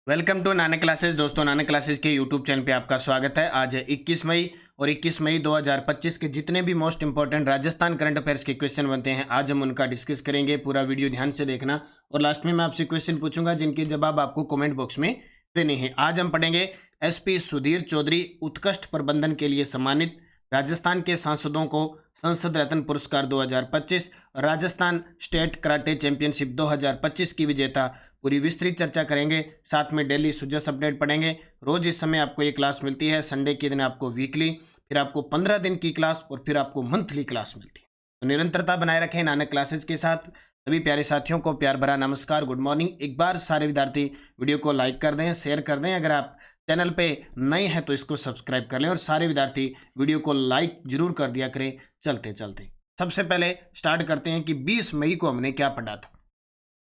Welcome to Nanak Classes. दोस्तों, Nanak Classes के YouTube channel पे आपका स्वागत है। आज है 21 मई और 21 मई 2025 के जितने भी most important Rajasthan current affairs के क्वेश्चन बनते हैं आज हम उनका डिस्कस करेंगे। पूरा वीडियो ध्यान से देखना और लास्ट में मैं आपसे क्वेश्चन पूछूंगा जिनके जवाब आपको कमेंट बॉक्स में देने हैं। आज हम पढ़ेंगे एसपी सुधीर चौधरी उत्कृष्ट प्रबंधन के लिए सम्मानित, राजस्थान के सांसदों को संसद रत्न पुरस्कार 2025, राजस्थान स्टेट कराटे चैंपियनशिप 2025 की विजेता पूरी विस्तृत चर्चा करेंगे। साथ में डेली सुजस अपडेट पढ़ेंगे। रोज इस समय आपको ये क्लास मिलती है। संडे के दिन आपको वीकली, फिर आपको 15 दिन की क्लास और फिर आपको मंथली क्लास मिलती है। तो निरंतरता बनाए रखें नानक क्लासेज के साथ। सभी प्यारे साथियों को प्यार भरा नमस्कार, गुड मॉर्निंग। एक बार सारे विद्यार्थी वीडियो को लाइक कर दें, शेयर कर दें। अगर आप चैनल पे नए हैं तो इसको सब्सक्राइब कर लें और सारे विद्यार्थी वीडियो को लाइक जरूर कर दिया करें। चलते चलते सबसे पहले स्टार्ट करते हैं कि 20 मई को हमने क्या पढ़ा था।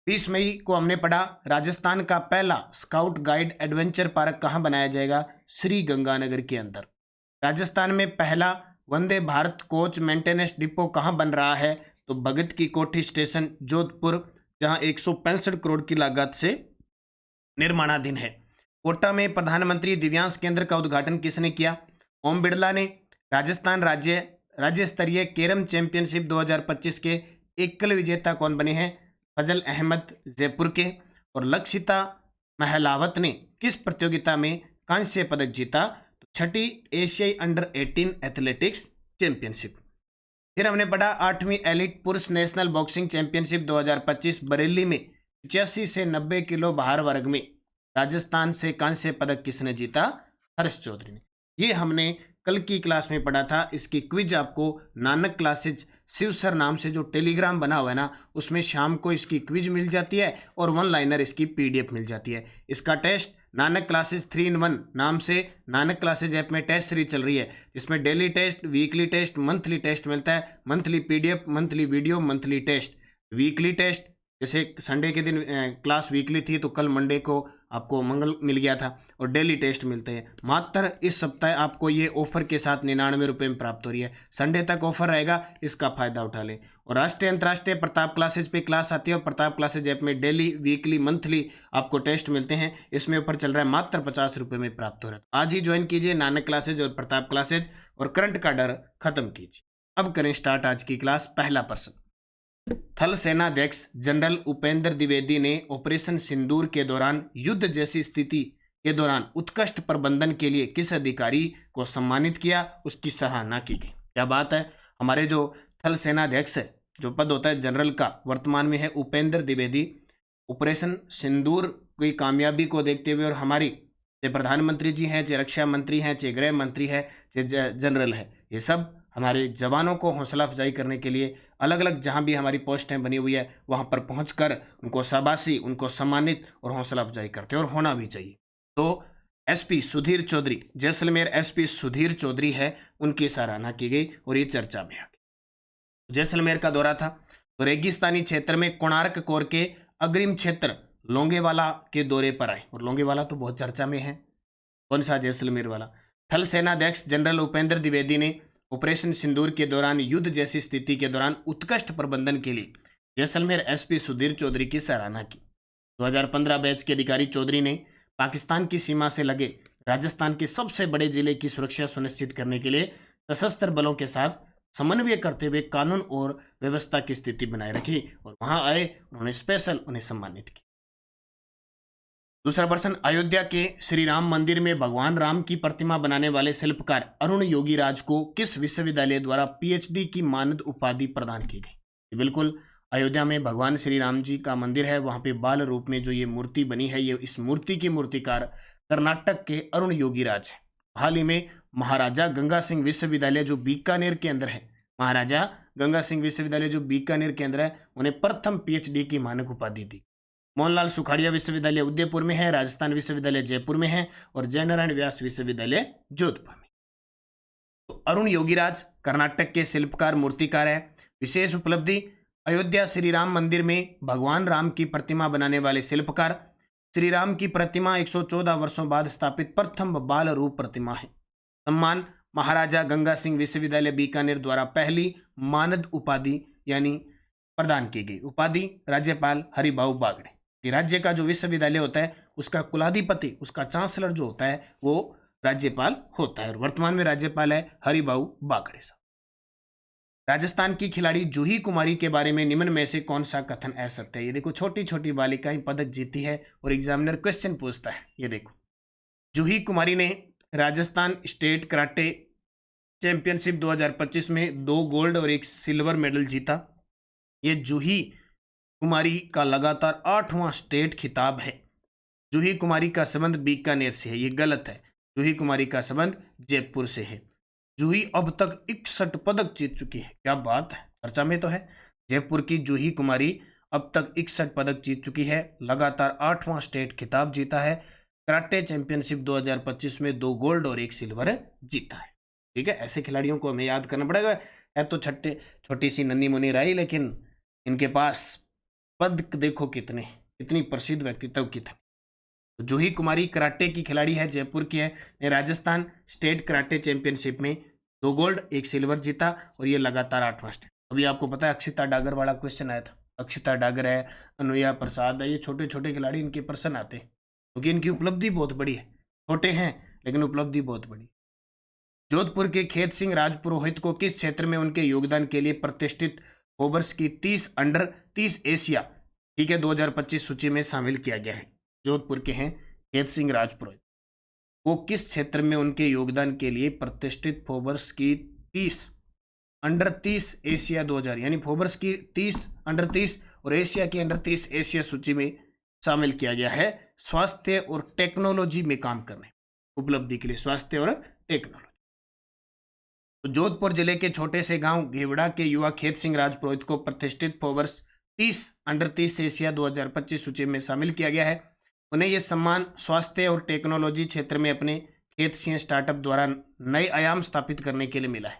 20 मई को हमने पढ़ा राजस्थान का पहला स्काउट गाइड एडवेंचर पार्क कहाँ बनाया जाएगा? श्री गंगानगर के अंदर। राजस्थान में पहला Vande Bharat coach maintenance depot कहाँ बन रहा है? तो भगत की कोठी स्टेशन जोधपुर, जहाँ 165 करोड़ की लागत से निर्माणाधीन है। कोटा में प्रधानमंत्री दिव्यांग केंद्र का उद्घाटन किसने किया? ओम बिरला ने। राजस्थान राज्य स्तरीय कैरम चैंपियनशिप 2025 के एकल विजेता कौन बने हैं? फजल अहमद जयपुर के। और लक्षिता महलावत ने किस प्रतियोगिता में कांस्य पदक जीता? तो छठी एशियाई अंडर 18 एथलेटिक्स चैंपियनशिप। फिर हमने पढ़ा 8वीं एलिट पुरुष नेशनल बॉक्सिंग चैंपियनशिप 2025 बरेली में 85 से 90 किलो भार वर्ग में राजस्थान से कांस्य पदक किसने जीता? हर्ष चौधरी ने। ये हमने कल की क्लास में पढ़ा था। इसकी क्विज आपको नानक क्लासेज शिव सर नाम से जो टेलीग्राम बना हुआ है ना, उसमें शाम को इसकी क्विज मिल जाती है और वन लाइनर इसकी पीडीएफ मिल जाती है। इसका टेस्ट नानक क्लासेज 3 in 1 नाम से नानक क्लासेज ऐप में टेस्ट सीरीज चल रही है, जिसमें daily test, weekly test, monthly test मिलता है। Monthly PDF, monthly video, monthly test. Weekly test जैसे संडे के दिन क्लास वीकली थी तो कल मंडे को आपको मंगल मिल गया था, और डेली टेस्ट मिलते हैं। मात्र इस सप्ताह आपको ये ऑफर के साथ 99 रुपये में प्राप्त हो रही है। संडे तक ऑफर रहेगा, इसका फायदा उठा लें। और राष्ट्रीय अंतर्राष्ट्रीय प्रताप क्लासेज पे क्लास आती है और प्रताप क्लासेज ऐप में डेली, वीकली, मंथली आपको टेस्ट मिलते हैं। इसमें ऑफर चल रहा है, मात्र 50 रुपये में प्राप्त हो रहा है। आज ही ज्वाइन कीजिए नानक क्लासेज और प्रताप क्लासेज और करंट का डर खत्म कीजिए। अब करें स्टार्ट आज की क्लास। पहला प्रश्न, थल सेनाध्यक्ष जनरल उपेंद्र द्विवेदी ने ऑपरेशन सिंदूर के दौरान युद्ध जैसी स्थिति के दौरान उत्कृष्ट प्रबंधन के लिए किस अधिकारी को सम्मानित किया? उसकी सराहना की गई। क्या बात है। हमारे जो थल सेनाध्यक्ष है, जो पद होता है जनरल का, वर्तमान में है उपेंद्र द्विवेदी। ऑपरेशन सिंदूर की कामयाबी को देखते हुए, और हमारी चाहे प्रधानमंत्री जी हैं, चाहे रक्षा मंत्री हैं, चाहे गृह मंत्री है, चाहे जनरल है, ये सब हमारे जवानों को हौसला अफजाई करने के लिए अलग अलग जहां भी हमारी पोस्टें बनी हुई है वहां पर पहुंचकर उनको शाबाशी, उनको सम्मानित और हौसला अफजाई करते हैं, और होना भी चाहिए। तो एसपी सुधीर चौधरी, जैसलमेर एसपी सुधीर चौधरी है, उनकी सराहना की गई और ये चर्चा में आ गई। जैसलमेर का दौरा था तो रेगिस्तानी क्षेत्र में कोणार्क कोर के अग्रिम क्षेत्र लोंगेवाला के दौरे पर आए, और लोंगेवाला तो बहुत चर्चा में है। कौन सा? जैसलमेर वाला। थल सेनाध्यक्ष जनरल उपेंद्र द्विवेदी ने ऑपरेशन सिंदूर के दौरान युद्ध जैसी स्थिति के दौरान उत्कृष्ट प्रबंधन के लिए जैसलमेर एसपी सुधीर चौधरी की सराहना की। 2015 बैच के अधिकारी चौधरी ने पाकिस्तान की सीमा से लगे राजस्थान के सबसे बड़े जिले की सुरक्षा सुनिश्चित करने के लिए सशस्त्र बलों के साथ समन्वय करते हुए कानून और व्यवस्था की स्थिति बनाए रखी, और वहां आए, उन्होंने स्पेशल उन्हें सम्मानित किया। दूसरा प्रश्न, अयोध्या के श्री राम मंदिर में भगवान राम की प्रतिमा बनाने वाले शिल्पकार अरुण योगीराज को किस विश्वविद्यालय द्वारा पीएचडी की मानद उपाधि प्रदान की गई? बिल्कुल, अयोध्या में भगवान श्री राम जी का मंदिर है, वहां पे बाल रूप में जो ये मूर्ति बनी है, ये इस मूर्ति की मूर्तिकार कर्नाटक के अरुण योगीराज है। हाल ही में महाराजा गंगा सिंह विश्वविद्यालय जो बीकानेर के अंदर है, महाराजा गंगा सिंह विश्वविद्यालय जो बीकानेर के अंदर है, उन्हें प्रथम पीएचडी की मानक उपाधि दी। मोहनलाल सुखाड़िया विश्वविद्यालय उदयपुर में है, राजस्थान विश्वविद्यालय जयपुर में है, और जयनारायण व्यास विश्वविद्यालय जोधपुर में। तो अरुण योगीराज कर्नाटक के शिल्पकार मूर्तिकार है। विशेष उपलब्धि, अयोध्या श्री राम मंदिर में भगवान राम की प्रतिमा बनाने वाले शिल्पकार। श्री राम की प्रतिमा 114 वर्षों बाद स्थापित प्रथम बाल रूप प्रतिमा है। सम्मान, महाराजा गंगा सिंह विश्वविद्यालय बीकानेर द्वारा पहली मानद उपाधि यानी प्रदान की गई। उपाधि राज्यपाल हरिभाऊ बागड़े। कि राज्य का जो विश्वविद्यालय होता है उसका कुलाधिपति, उसका चांसलर जो होता है वो राज्यपाल होता है, और वर्तमान में राज्यपाल है हरिभाऊ बागड़े साहब। राजस्थान की खिलाड़ी जूही कुमारी के बारे में निम्न में से कौन सा कथन असत्य है? ये देखो, छोटी छोटी बालिकाएं पदक जीती है और एग्जामिनर क्वेश्चन पूछता है। ये देखो, जूही कुमारी ने राजस्थान स्टेट कराटे चैंपियनशिप 2025 में 2 गोल्ड और 1 सिल्वर मेडल जीता। ये जूही कुमारी का लगातार 8वां स्टेट खिताब है। जूही कुमारी का संबंध बीकानेर से है, ये गलत है। जूही कुमारी का संबंध जयपुर से है। जूही अब तक 61 पदक जीत चुकी है। क्या बात है, चर्चा में तो है। जयपुर की जूही कुमारी अब तक 61 पदक जीत चुकी है, लगातार 8वां स्टेट खिताब जीता है। कराटे चैंपियनशिप 2025 में 2 गोल्ड और 1 सिल्वर जीता है। ठीक है, ऐसे खिलाड़ियों को हमें याद करना पड़ेगा। है तो छोटी सी नन्ही मुन्नी रही, लेकिन इनके पास पदक देखो कितने, कितनी प्रसिद्ध व्यक्तित्व की थे। तो जूही कुमारी कराटे की खिलाड़ी है, जयपुर की है, ने राजस्थान स्टेट कराटे चैंपियनशिप में 2 गोल्ड 1 सिल्वर जीता, और ये लगातार 8वां स्टेट। अभी आपको पता है अक्षिता डागर वाला क्वेश्चन आया था। अक्षिता डागर है, अनुया प्रसाद है, ये छोटे छोटे खिलाड़ी, इनके प्रश्न आते हैं क्योंकि इनकी उपलब्धि बहुत बड़ी है। छोटे हैं लेकिन उपलब्धि बहुत बड़ी। जोधपुर के खेत सिंह राजपुरोहित को किस क्षेत्र में उनके योगदान के लिए प्रतिष्ठित फोर्ब्स की 30 अंडर 30 एशिया, ठीक है, 2025 सूची में शामिल किया गया है? जोधपुर के हैं खेत सिंह राजपुरोहित, वो किस क्षेत्र में उनके योगदान के लिए प्रतिष्ठित फोर्ब्स की 30 अंडर 30 एशिया 2000, यानी फोर्ब्स की 30 अंडर 30 और एशिया की अंडर 30 एशिया सूची में शामिल किया गया है? स्वास्थ्य और टेक्नोलॉजी में काम करने उपलब्धि के लिए, स्वास्थ्य और टेक्नोलॉजी। तो जोधपुर जिले के छोटे से गांव घेवड़ा के युवा खेत सिंह राजपुरोहित को प्रतिष्ठित फोर्ब्स 30 अंडर 30 एशिया 2025 सूची में शामिल किया गया है। उन्हें यह सम्मान स्वास्थ्य और टेक्नोलॉजी क्षेत्र में अपने खेत सिंह स्टार्टअप द्वारा नए आयाम स्थापित करने के लिए मिला है।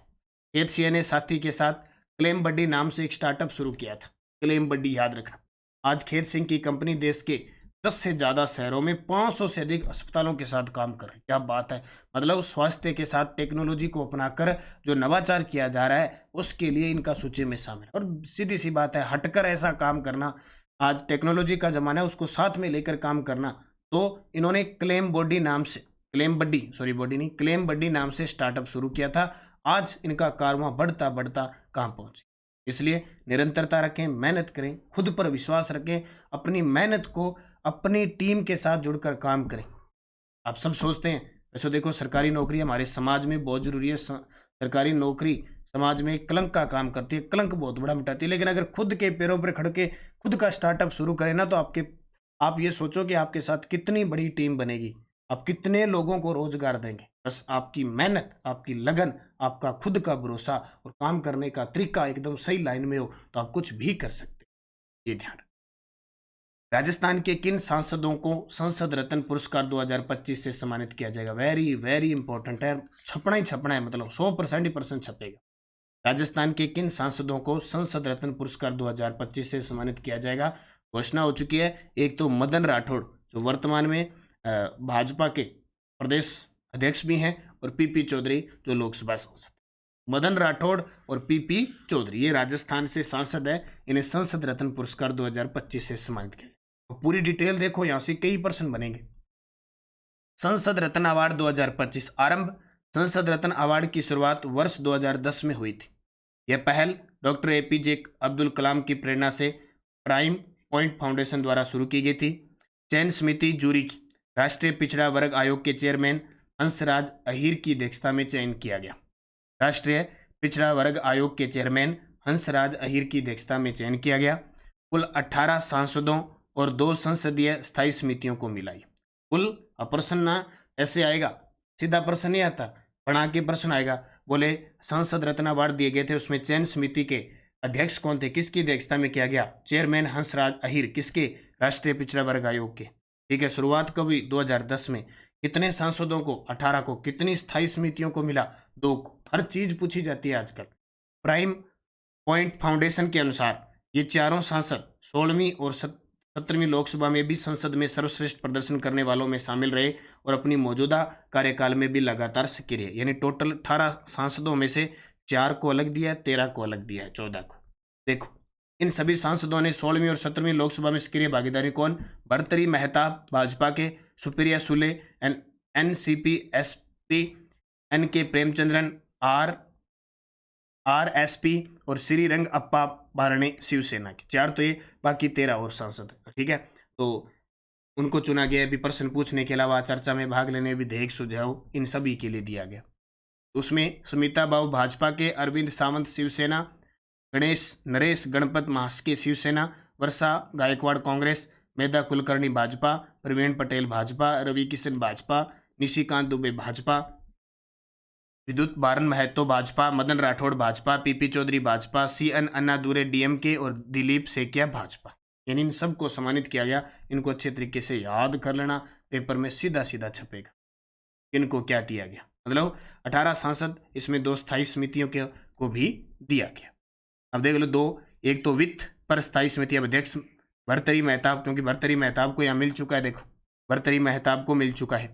खेत सिंह ने साथी के साथ क्लेम बड्डी नाम से एक स्टार्टअप शुरू किया था। क्लेम बड्डी याद रखना। आज खेत सिंह की कंपनी देश के 10 से ज़्यादा शहरों में 500 से अधिक अस्पतालों के साथ काम कर रहे हैं। क्या बात है, मतलब स्वास्थ्य के साथ टेक्नोलॉजी को अपनाकर जो नवाचार किया जा रहा है उसके लिए इनका सूची में शामिल है। और सीधी सी बात है, हटकर ऐसा काम करना, आज टेक्नोलॉजी का ज़माना है, उसको साथ में लेकर काम करना। तो इन्होंने क्लेम बड्डी नाम से स्टार्टअप शुरू किया था। आज इनका कारवां बढ़ता बढ़ता कहाँ पहुँचे। इसलिए निरंतरता रखें, मेहनत करें, खुद पर विश्वास रखें, अपनी मेहनत को अपनी टीम के साथ जुड़कर काम करें। आप सब सोचते हैं, वैसे देखो सरकारी नौकरी हमारे समाज में बहुत जरूरी है। सरकारी नौकरी समाज में कलंक का काम करती है, कलंक बहुत बड़ा मिटाती है। लेकिन अगर खुद के पैरों पर खड़ के खुद का स्टार्टअप शुरू करें ना, तो आप ये सोचो कि आपके साथ कितनी बड़ी टीम बनेगी, आप कितने लोगों को रोजगार देंगे। बस आपकी मेहनत, आपकी लगन, आपका खुद का भरोसा और काम करने का तरीका एकदम सही लाइन में हो तो आप कुछ भी कर सकते हैं। ये ध्यान। राजस्थान के किन सांसदों को संसद रत्न पुरस्कार 2025 से सम्मानित किया जाएगा? वेरी वेरी इंपॉर्टेंट है, छपना ही छपना है, मतलब 100% छपेगा। राजस्थान के किन सांसदों को संसद रत्न पुरस्कार 2025 से सम्मानित किया जाएगा? घोषणा हो चुकी है। एक तो मदन राठौड़ जो वर्तमान में भाजपा के प्रदेश अध्यक्ष भी हैं, और पीपी चौधरी जो लोकसभा सांसद। मदन राठौड़ और पीपी चौधरी ये राजस्थान से सांसद है, इन्हें संसद रत्न पुरस्कार 2025 से सम्मानित किया। पूरी डिटेल देखो, यहां से कई प्रश्न बनेंगे। संसद रत्न अवार्ड 2025 आरंभ। संसद रत्न अवार्ड की शुरुआत वर्ष 2010 में हुई थी। यह पहल डॉक्टर एपीजे अब्दुल कलाम की प्रेरणा से प्राइम पॉइंट फाउंडेशन द्वारा शुरू की गई थी। चयन समिति जूरी की राष्ट्रीय पिछड़ा वर्ग आयोग के चेयरमैन हंसराज अहीर की अध्यक्षता में चयन किया गया। राष्ट्रीय पिछड़ा वर्ग आयोग के चेयरमैन हंसराज अहीर की अध्यक्षता में चयन किया गया। कुल 18 सांसदों और 2 संसदीय स्थायी समितियों को मिलाई। कुल प्रश्न ना ऐसे आएगा, सीधा प्रश्न नहीं आता, बना के प्रश्न आएगा। बोले संसद रत्न अवार्ड दिए गए थे, उसमें चयन समिति के अध्यक्ष कौन थे, किसकी अध्यक्षता में किया गया? चेयरमैन हंसराज अहीर, किसके? राष्ट्रीय पिछड़ा वर्ग आयोग के। ठीक है, शुरुआत कब हुई? 2010 में। कितने सांसदों को? 18 को। कितनी स्थायी समितियों को मिला? 2 को। हर चीज पूछी जाती है आजकल। प्राइम पॉइंट फाउंडेशन के अनुसार ये चारों सांसद 16वीं और 17वीं लोकसभा में भी संसद में सर्वश्रेष्ठ प्रदर्शन करने वालों में शामिल रहे और अपनी मौजूदा कार्यकाल में भी लगातार सक्रिय रहे। यानी टोटल 18 सांसदों में से 4 को अलग दिया है, 13 को अलग दिया है, 14 को। देखो इन सभी सांसदों ने 16वीं और 17वीं लोकसभा में सक्रिय भागीदारी कौन? भर्तृहरि मेहताब भाजपा के, Supriya Sule NCP SP, N K Premachandran RSP और श्रीरंग अप्पा बारणे शिवसेना के। 4 तो ये, बाकी 13 और सांसद। ठीक है, तो उनको चुना गया। भी प्रश्न पूछने के अलावा चर्चा में भाग लेने, विधेयक सुझाव इन सभी के लिए दिया गया। उसमें सुमिता बाबू भाजपा के, अरविंद सावंत शिवसेना, गणेश नरेश गणपत महास्के शिवसेना, वर्षा Gaekwad Congress, Medha Kulkarni Bhajpa, Praveen Patel Bhajpa, Ravi Kishan Bhajpa, Nishikant Dubey Bhajpa, Vidyut Baran Mahato Bhajpa, Madan Rathore Bhajpa, PP Chaudhary Bhajpa, CN Annadurai DMK और दिलीप सेकिया भाजपा। यानी इन सबको सम्मानित किया गया। इनको अच्छे तरीके से याद कर लेना, पेपर में सीधा सीधा छपेगा इनको क्या दिया गया। मतलब 18 सांसद, इसमें 2 स्थायी समितियों को भी दिया गया। अब देख लो 2, एक तो वित्त पर स्थायी समिति अध्यक्ष भर्तृहरि मेहताब, क्योंकि भर्तृहरि मेहताब को यहाँ मिल चुका है। देखो भर्तृहरि मेहताब को मिल चुका है।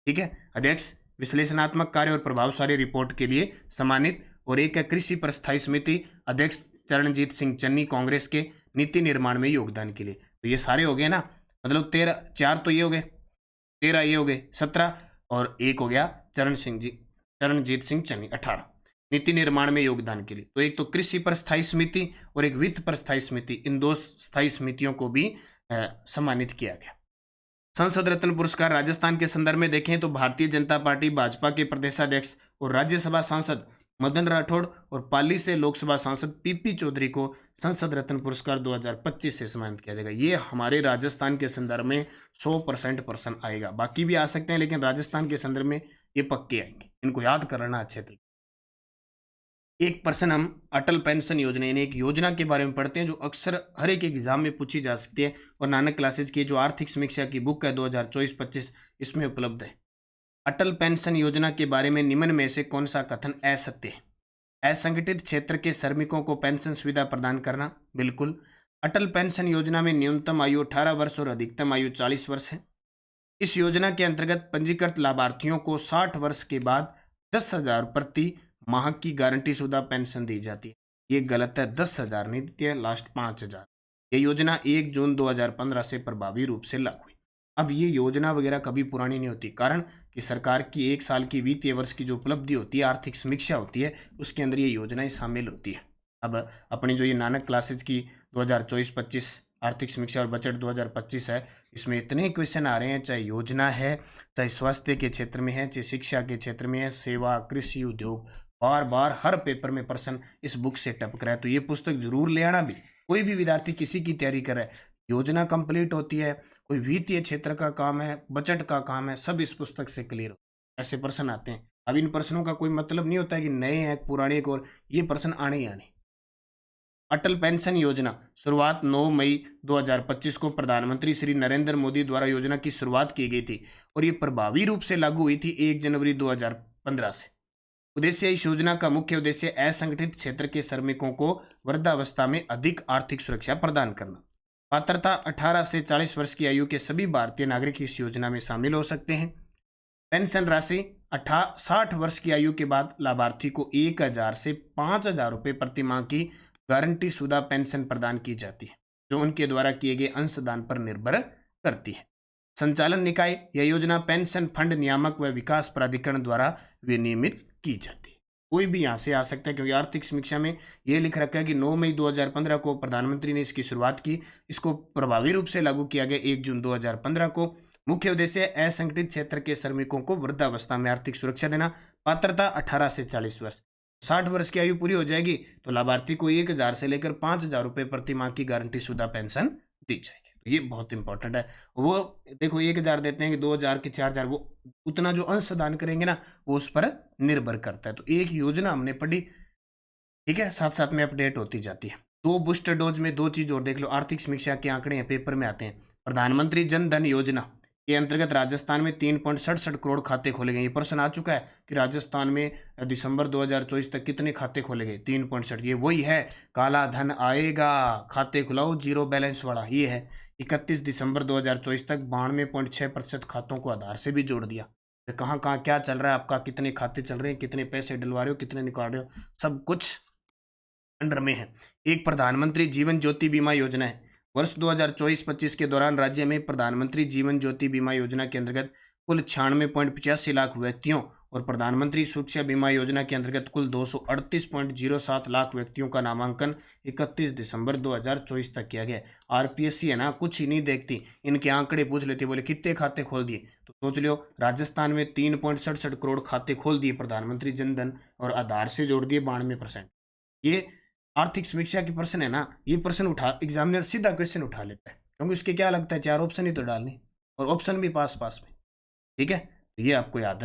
ठीक है, अध्यक्ष विश्लेषणात्मक कार्य और प्रभावशाली रिपोर्ट के लिए सम्मानित। और एक है कृषि पर स्थायी समिति अध्यक्ष चरणजीत सिंह चन्नी कांग्रेस के, नीति निर्माण में योगदान के लिए। तो ये सारे हो गए ना, मतलब 13, 4 तो ये हो गए, 13 ये हो गए, 17 और एक हो गया चरणजीत सिंह चन्नी 18 नीति निर्माण में योगदान के लिए। तो एक तो कृषि पर स्थायी समिति और एक वित्त पर स्थायी समिति, इन 2 स्थायी समितियों को भी सम्मानित किया गया। संसद रत्न पुरस्कार राजस्थान के संदर्भ में देखें तो भारतीय जनता पार्टी भाजपा के प्रदेशाध्यक्ष और राज्यसभा सांसद मदन राठौड़ और पाली से लोकसभा सांसद पीपी चौधरी को संसद रत्न पुरस्कार 2025 से सम्मानित किया जाएगा। ये हमारे राजस्थान के संदर्भ में 100% प्रश्न आएगा। बाकी भी आ सकते हैं, लेकिन राजस्थान के संदर्भ में ये पक्के आएंगे। इनको याद करना अच्छे तरीके। एक प्रश्न हम अटल पेंशन योजना यानी एक योजना के बारे में पढ़ते हैं जो अक्सर हर एक एग्जाम में पूछी जा सकती है, और नानक क्लासेज की जो आर्थिक समीक्षा की बुक है 2024-25 इसमें उपलब्ध है। अटल पेंशन योजना के बारे में निम्न में से कौन सा कथन असत्य है? असंगठित क्षेत्र के श्रमिकों को पेंशन सुविधा प्रदान करना, बिल्कुल। अटल पेंशन योजना में न्यूनतम आयु 18 वर्ष और अधिकतम आयु 40 वर्ष है। इस योजना के अंतर्गत पंजीकृत लाभार्थियों को 60 वर्ष के बाद 10,000 प्रति माह की गारंटी शुदा पेंशन दी जाती है। ये गलत है, 10,000 नहीं देती है, लास्ट 5,000। ये योजना 1 जून 2015 से प्रभावी रूप से लागू हुई। अब ये योजना वगैरह कभी पुरानी नहीं होती, कारण कि सरकार की 1 साल की वित्तीय वर्ष की जो उपलब्धि होती है, आर्थिक समीक्षा होती है, उसके अंदर ये योजनाएं शामिल होती है। अब अपनी जो ये नानक क्लासेज की 2024-25 आर्थिक समीक्षा और बजट 2025 है, इसमें इतने क्वेश्चन आ रहे हैं, चाहे योजना है, चाहे स्वास्थ्य के क्षेत्र में है, चाहे शिक्षा के क्षेत्र में है, सेवा, कृषि, उद्योग, बार बार हर पेपर में प्रश्न इस बुक से टपक रहा है। तो ये पुस्तक जरूर ले आना। भी कोई भी विद्यार्थी किसी की तैयारी कर रहा है, योजना कंप्लीट होती है, कोई वित्तीय क्षेत्र का काम है, बजट का काम है, सब इस पुस्तक से क्लियर हो। ऐसे प्रश्न आते हैं। अब इन प्रश्नों का कोई मतलब नहीं होता है कि नए हैं पुराने एक, और ये प्रश्न आने ही आने। अटल पेंशन योजना शुरुआत 9 मई 2025 को प्रधानमंत्री श्री नरेंद्र मोदी द्वारा योजना की शुरुआत की गई थी, और ये प्रभावी रूप से लागू हुई थी 1 जनवरी 2015 से। उद्देश्य, इस योजना का मुख्य उद्देश्य असंगठित क्षेत्र के श्रमिकों को वृद्धावस्था में अधिक आर्थिक सुरक्षा प्रदान करना। पात्रता 18 से 40 वर्ष की आयु के सभी भारतीय नागरिक इस योजना में शामिल हो सकते हैं। पेंशन राशि 60 वर्ष की आयु के बाद लाभार्थी को 1,000 से 5,000 रुपये प्रति माह की गारंटी शुदा पेंशन प्रदान की जाती है, जो उनके द्वारा किए गए अंशदान पर निर्भर करती है। संचालन निकाय, यह योजना पेंशन फंड नियामक व विकास प्राधिकरण द्वारा विनियमित की जाती है। कोई भी यहाँ से आ सकता है, क्योंकि आर्थिक समीक्षा में ये लिख रखा है कि 9 मई 2015 को प्रधानमंत्री ने इसकी शुरुआत की, इसको प्रभावी रूप से लागू किया गया 1 जून 2015 को। मुख्य उद्देश्य असंगठित क्षेत्र के श्रमिकों को वृद्धावस्था में आर्थिक सुरक्षा देना। पात्रता 18 से 40 वर्ष। 60 वर्ष की आयु पूरी हो जाएगी तो लाभार्थी को 1,000 से लेकर 5,000 रुपये प्रति माह की गारंटी शुदा पेंशन दी जाएगी। तो ये बहुत इंपॉर्टेंट है। वो देखो 1,000 देते हैं कि 2,000 कि 4,000, वो उतना जो अंशदान करेंगे ना वो उस पर निर्भर करता है। तो एक योजना हमने पढ़ी, ठीक है, साथ साथ में अपडेट होती जाती है। 2 बूस्टर डोज में 2 चीज और देख लो, आर्थिक समीक्षा के आंकड़े हैं, पेपर में आते हैं। प्रधानमंत्री जन धन योजना के अंतर्गत राजस्थान में 3.67 करोड़ खाते खोले गए। ये प्रश्न आ चुका है कि राजस्थान में दिसंबर 2024 तक कितने खाते खोले गए, 3.67। ये वही है, काला धन आएगा, खाते खुलाओ जीरो बैलेंस वाला। ये है 31 दिसंबर 2024 तक 92.6% खातों को आधार से भी जोड़ दिया। तो कहाँ कहाँ क्या चल रहा है आपका, कितने खाते चल रहे हैं, कितने पैसे डलवा रहे हो, कितने निकाल रहे हो, सब कुछ अंडर में है। एक प्रधानमंत्री जीवन ज्योति बीमा योजना है। वर्ष 2024-25 के दौरान राज्य में प्रधानमंत्री जीवन ज्योति बीमा योजना के अंतर्गत कुल 96.85 लाख व्यक्तियों और प्रधानमंत्री सुरक्षा बीमा योजना के अंतर्गत कुल 238.07 लाख व्यक्तियों का नामांकन 31 दिसंबर 2024 तक किया गया। आरपीएससी है ना, कुछ ही नहीं देखती, इनके आंकड़े पूछ लेती, बोले कितने खाते खोल दिए, तो सोच लो राजस्थान में 3.67 करोड़ खाते खोल दिए प्रधानमंत्री जनधन, और आधार से जोड़ दिए 92%। ये आर्थिक समीक्षा की प्रश्न है ना, ये प्रश्न उठा एग्जामिनर सीधा क्वेश्चन उठा लेता है, क्योंकि उसके क्या लगता है 4 ऑप्शन ही तो डालने, और ऑप्शन भी पास पास में। ठीक है, तो ये आपको याद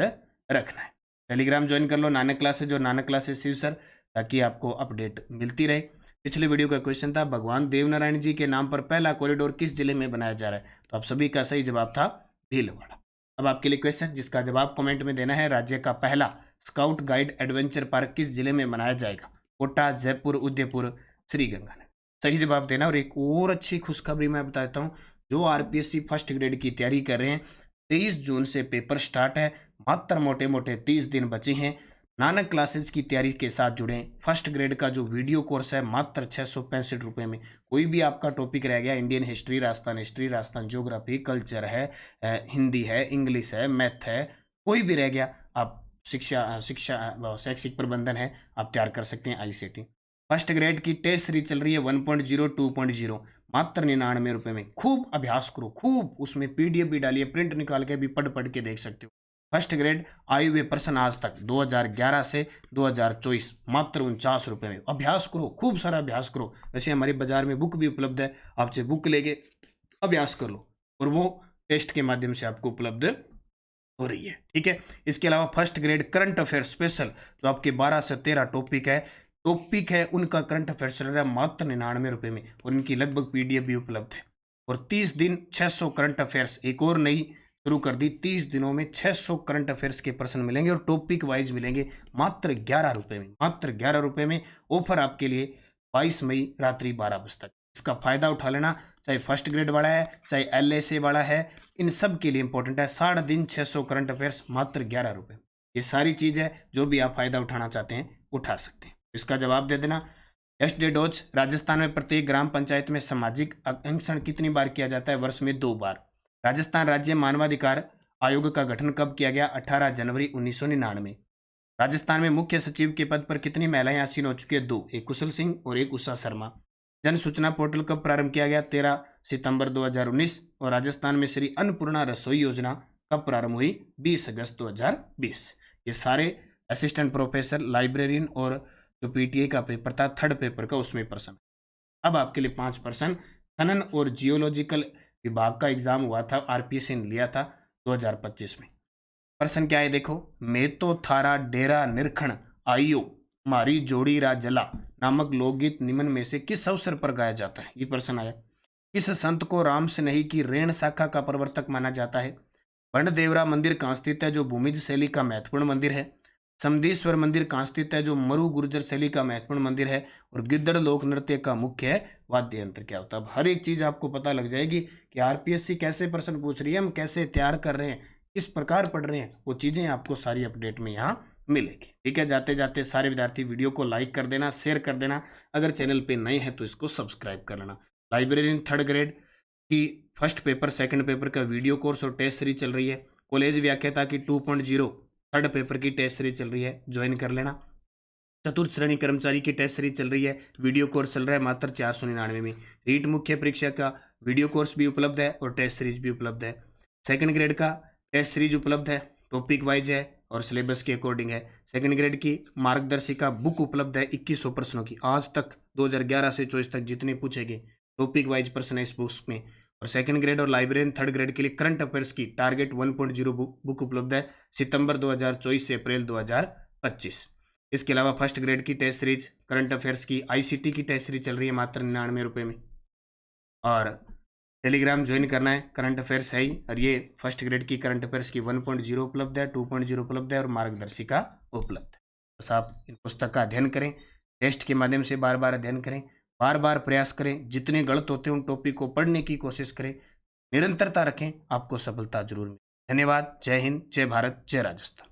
रखना है। टेलीग्राम ज्वाइन कर लो नानक क्लासेज और नानक क्लासेज शिव सर, ताकि आपको अपडेट मिलती रहे। पिछले वीडियो का क्वेश्चन था भगवान देवनारायण जी के नाम पर पहला कॉरिडोर किस जिले में बनाया जा रहा है, तो आप सभी का सही जवाब था भीलवाड़ा। अब आपके लिए क्वेश्चन जिसका जवाब कमेंट में देना है, राज्य का पहला स्काउट गाइड एडवेंचर पार्क किस जिले में बनाया जाएगा, कोटा, जयपुर, उदयपुर, श्रीगंगानगर। सही जवाब देना। और एक और अच्छी खुशखबरी मैं बताता हूँ, जो आरपीएससी फर्स्ट ग्रेड की तैयारी कर रहे हैं 23 जून से पेपर स्टार्ट है, मात्र मोटे मोटे 30 दिन बचे हैं। नानक क्लासेस की तैयारी के साथ जुड़े। फर्स्ट ग्रेड का जो वीडियो कोर्स है मात्र 665 रुपये में। कोई भी आपका टॉपिक रह गया, Indian history, Rajasthan geography, culture है, हिंदी है, इंग्लिश है, मैथ है, कोई भी रह गया, आप शैक्षिक प्रबंधन है, आप तैयार कर सकते हैं आईसीटी। फर्स्ट ग्रेड की टेस्ट सीरीज चल रही है 1.0 2.0, मात्र 99 रुपये में। खूब अभ्यास करो, खूब, उसमें पीडीएफ भी डालिए, प्रिंट निकाल के भी पढ़ के देख सकते हो। फर्स्ट ग्रेड आयु वे प्रश्न आज तक 2011 से 2024, मात्र 49 रुपये में। अभ्यास करो, खूब सारा अभ्यास करो। वैसे हमारे बाजार में बुक भी उपलब्ध है, आपसे बुक लेके अभ्यास कर लो, और वो टेस्ट के माध्यम से आपको उपलब्ध हो रही है। ठीक है, इसके अलावा first grade current affair special, जो आपके 12 से 13 टॉपिक है उनका करंट अफेयर चल रहा है मात्र 99 रुपये में, और इनकी लगभग पीडीएफ भी उपलब्ध है। और 30 दिन 600 करंट अफेयर्स, एक और नई शुरू कर दी, 30 दिनों में 600 करंट अफेयर्स के प्रश्न मिलेंगे और टॉपिक वाइज मिलेंगे मात्र 11 रुपये में। मात्र 11 रुपये में ऑफर आपके लिए 22 मई रात्रि 12 बजे तक। इसका फायदा उठा लेना, चाहे फर्स्ट ग्रेड वाला है, चाहे एलएसए वाला है, इन सब के लिए इंपॉर्टेंट है। 60 दिन 600 करंट अफेयर्स मात्र 11 रुपये। ये सारी चीज़ है, जो भी आप फायदा उठाना चाहते हैं उठा सकते हैं। इसका जवाब दे देना। एसडे डोज, राजस्थान में प्रत्येक ग्राम पंचायत में सामाजिक अंकेक्षण कितनी बार किया जाता है, वर्ष में 2 बार। राजस्थान राज्य मानवाधिकार आयोग का गठन कब किया गया, 18 जनवरी 1999। राजस्थान में मुख्य सचिव के पद पर कितनी महिलाएं आसीन हो चुकी है, 2, एक कुशल सिंह और एक उषा शर्मा। जन सूचना पोर्टल कब प्रारंभ किया गया, 13 सितंबर 2019। और राजस्थान में श्री अन्नपूर्णा रसोई योजना कब प्रारंभ हुई, 20 अगस्त 2020। ये सारे असिस्टेंट प्रोफेसर, लाइब्रेरियन और जो पीटीए का पेपर था, थर्ड पेपर का, उसमें प्रश्न। अब आपके लिए 5 प्रश्न। खनन और जियोलॉजिकल विभाग का एग्जाम हुआ था, आरपीएससी ने लिया था 2025 में। प्रश्न क्या है देखो, मैं तो थारा डेरा निरखण आइयो मारी जोड़ी रा जला नामक लोकगीत निम्न में से किस अवसर पर गाया जाता है, ये प्रश्न आया। किस संत को राम से नहीं की रेण शाखा का प्रवर्तक माना जाता है। बंडदेवरा मंदिर कहाँ स्थित है, जो भूमिज शैली का महत्वपूर्ण मंदिर है। समदेश्वर मंदिर कहाँ स्थित है, जो मरु गुर्जर शैली का महत्वपूर्ण मंदिर है। और गिद्दड़ लोक नृत्य का मुख्य वाद्य यंत्र क्या होता है। अब हर एक चीज आपको पता लग जाएगी कि आरपीएससी कैसे प्रश्न पूछ रही है, हम कैसे तैयार कर रहे हैं, किस प्रकार पढ़ रहे हैं, वो चीजें आपको सारी अपडेट में यहाँ मिलेगी। ठीक है, जाते जाते सारे विद्यार्थी वीडियो को लाइक कर देना, शेयर कर देना। अगर चैनल पे नए हैं तो इसको सब्सक्राइब कर लेना। लाइब्रेरियन थर्ड ग्रेड की फर्स्ट पेपर, सेकंड पेपर का वीडियो कोर्स और टेस्ट सीरीज चल रही है। कॉलेज व्याख्याता की 2.0 थर्ड पेपर की टेस्ट सीरीज चल रही है, ज्वाइन कर लेना। चतुर्थ श्रेणी कर्मचारी की टेस्ट सीरीज चल रही है, वीडियो कोर्स चल रहा है मात्र 499 में। रीट मुख्य परीक्षा का वीडियो कोर्स भी उपलब्ध है और टेस्ट सीरीज भी उपलब्ध है। सेकंड ग्रेड का टेस्ट सीरीज उपलब्ध है, टॉपिक वाइज है और सिलेबस के अकॉर्डिंग है। सेकंड ग्रेड की मार्गदर्शिका बुक उपलब्ध है 2100 प्रश्नों की, आज तक 2011 से 24 तक जितने पूछेंगे टॉपिक वाइज प्रश्न है इस बुक्स में। और सेकंड ग्रेड और लाइब्रेरियन थर्ड ग्रेड के लिए करंट अफेयर्स की टारगेट 1.0 बुक उपलब्ध है, सितंबर 2024 से अप्रैल 2025। इसके अलावा फर्स्ट ग्रेड की टेस्ट सीरीज, करंट अफेयर्स की आईसीटी की टेस्ट सीरीज चल रही है मात्र 99 रुपये में। और टेलीग्राम ज्वाइन करना है, करंट अफेयर्स है ही। और ये फर्स्ट ग्रेड की करंट अफेयर्स की 1.0 उपलब्ध है, 2.0 उपलब्ध है और मार्गदर्शिका उपलब्ध है। बस आप इन पुस्तक का अध्ययन करें, टेस्ट के माध्यम से बार बार अध्ययन करें, बार बार प्रयास करें, जितने गलत होते हैं उन टॉपिक को पढ़ने की कोशिश करें, निरंतरता रखें, आपको सफलता जरूर मिले। धन्यवाद। जय हिंद, जय भारत, जय राजस्थान।